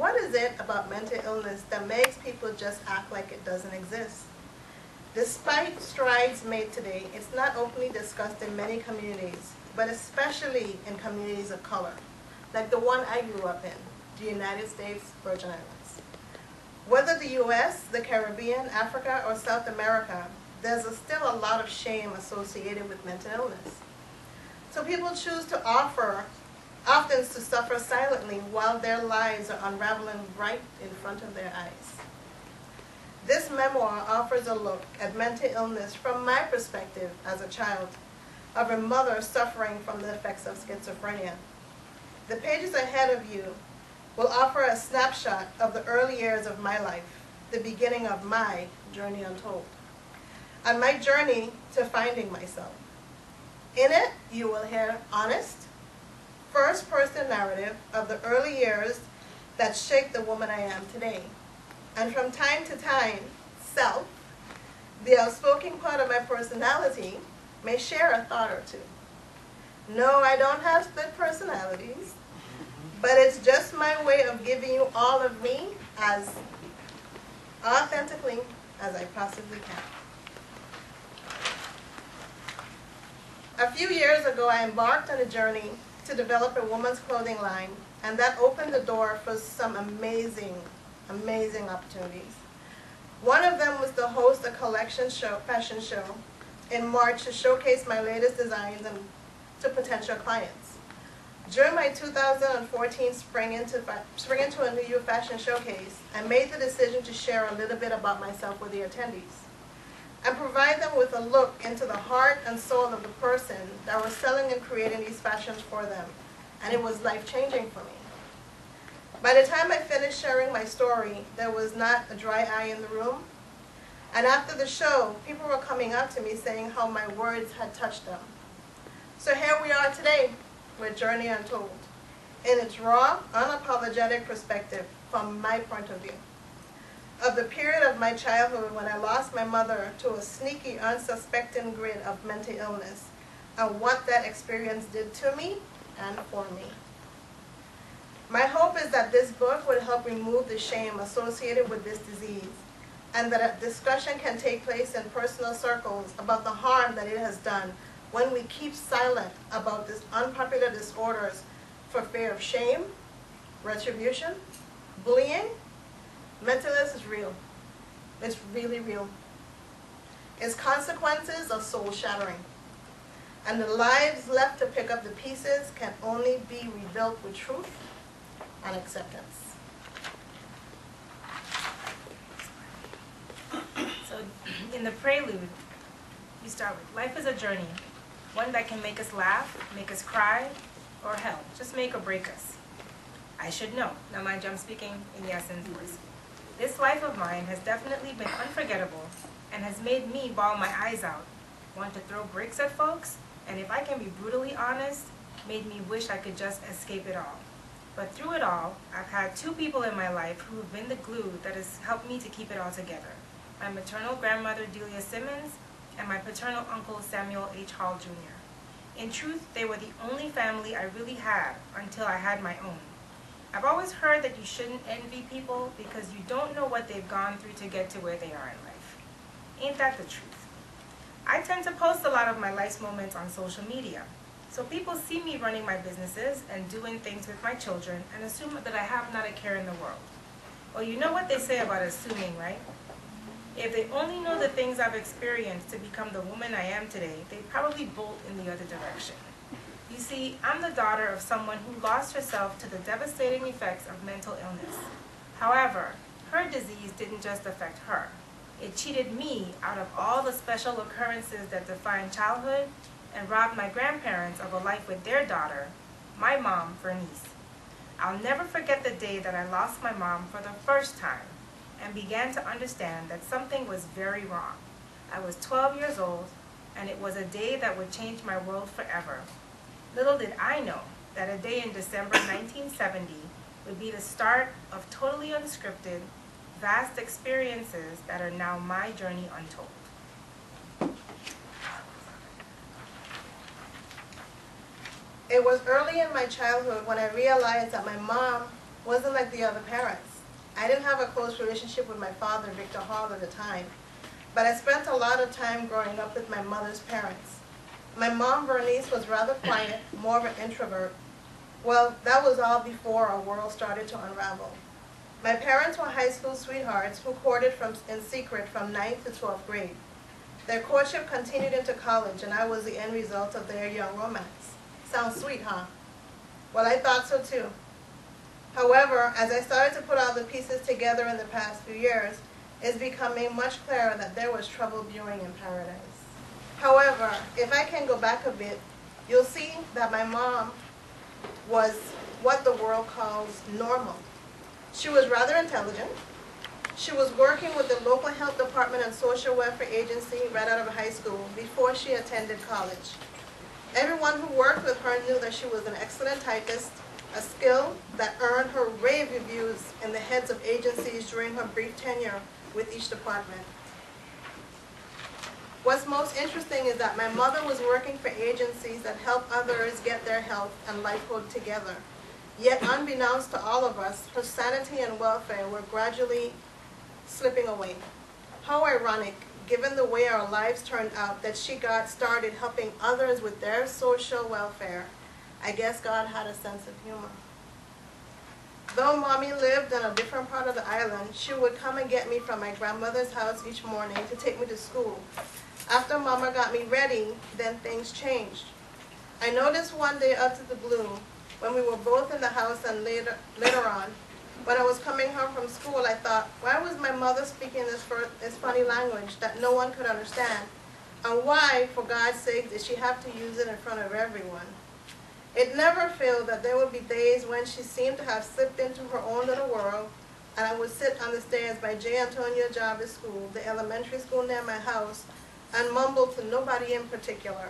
What is it about mental illness that makes people just act like it doesn't exist? Despite strides made today, it's not openly discussed in many communities, but especially in communities of color, like the one I grew up in, the United States Virgin Islands. Whether the US, the Caribbean, Africa, or South America, there's still a lot of shame associated with mental illness. So people choose to often to suffer silently while their lives are unraveling right in front of their eyes. This memoir offers a look at mental illness from my perspective as a child of a mother suffering from the effects of schizophrenia. The pages ahead of you will offer a snapshot of the early years of my life, the beginning of my Journey Untold, and my journey to finding myself. In it, you will hear honest, first-person narrative of the early years that shaped the woman I am today. And from time to time, self, the outspoken part of my personality, may share a thought or two. No, I don't have split personalities, but it's just my way of giving you all of me as authentically as I possibly can. A few years ago, I embarked on a journey to develop a woman's clothing line, and that opened the door for some amazing opportunities. One of them was to host a fashion show in March to showcase my latest designs to potential clients. During my 2014 Spring into a New Year fashion showcase, I made the decision to share a little bit about myself with the attendees and provide them with a look into the heart and soul of the person that was selling and creating these fashions for them, and it was life-changing for me. By the time I finished sharing my story, there was not a dry eye in the room, and after the show, people were coming up to me saying how my words had touched them. So here we are today with Journey Untold, in its raw, unapologetic perspective from my point of view, of the period of my childhood when I lost my mother to a sneaky, unsuspecting grid of mental illness, and what that experience did to me and for me. My hope is that this book would help remove the shame associated with this disease, and that a discussion can take place in personal circles about the harm that it has done when we keep silent about these unpopular disorders for fear of shame, retribution, bullying. Mental illness is real. It's really real. Its consequences are soul-shattering, and the lives left to pick up the pieces can only be rebuilt with truth and acceptance. So in the prelude, we start with, life is a journey, one that can make us laugh, make us cry, or hell, just make or break us. I should know. Now mind you, I'm speaking in Yassin's voice. This life of mine has definitely been unforgettable and has made me bawl my eyes out, want to throw bricks at folks, and if I can be brutally honest, made me wish I could just escape it all. But through it all, I've had two people in my life who have been the glue that has helped me to keep it all together. My maternal grandmother, Delia Simmons, and my paternal uncle, Samuel H. Hall, Jr. In truth, they were the only family I really had until I had my own. I've always heard that you shouldn't envy people because you don't know what they've gone through to get to where they are in life. Ain't that the truth? I tend to post a lot of my life's moments on social media. So people see me running my businesses and doing things with my children and assume that I have not a care in the world. Well, you know what they say about assuming, right? If they only know the things I've experienced to become the woman I am today, they'd probably bolt in the other direction. You see, I'm the daughter of someone who lost herself to the devastating effects of mental illness. However, her disease didn't just affect her. It cheated me out of all the special occurrences that define childhood and robbed my grandparents of a life with their daughter, my mom, Vernice. I'll never forget the day that I lost my mom for the first time and began to understand that something was very wrong. I was 12 years old, and it was a day that would change my world forever. Little did I know that a day in December 1970 would be the start of totally unscripted, vast experiences that are now my journey untold. It was early in my childhood when I realized that my mom wasn't like the other parents. I didn't have a close relationship with my father, Victor Hall, at the time, but I spent a lot of time growing up with my mother's parents. My mom, Bernice, was rather quiet, more of an introvert. Well, that was all before our world started to unravel. My parents were high school sweethearts who courted in secret from 9th to 12th grade. Their courtship continued into college, and I was the end result of their young romance. Sounds sweet, huh? Well, I thought so too. However, as I started to put all the pieces together in the past few years, it's becoming much clearer that there was trouble brewing in paradise. However, if I can go back a bit, you'll see that my mom was what the world calls normal. She was rather intelligent. She was working with the local health department and social welfare agency right out of high school before she attended college. Everyone who worked with her knew that she was an excellent typist, a skill that earned her rave reviews in the heads of agencies during her brief tenure with each department. What's most interesting is that my mother was working for agencies that help others get their health and livelihood together. Yet, unbeknownst to all of us, her sanity and welfare were gradually slipping away. How ironic, given the way our lives turned out, that she got started helping others with their social welfare. I guess God had a sense of humor. Though Mommy lived in a different part of the island, she would come and get me from my grandmother's house each morning to take me to school. After Mama got me ready, then things changed. I noticed one day out of the blue, when we were both in the house and later on, when I was coming home from school, I thought, why was my mother speaking this funny language that no one could understand? And why, for God's sake, did she have to use it in front of everyone? It never failed that there would be days when she seemed to have slipped into her own little world, and I would sit on the stairs by J. Antonio Jarvis School, the elementary school near my house, and mumble to nobody in particular.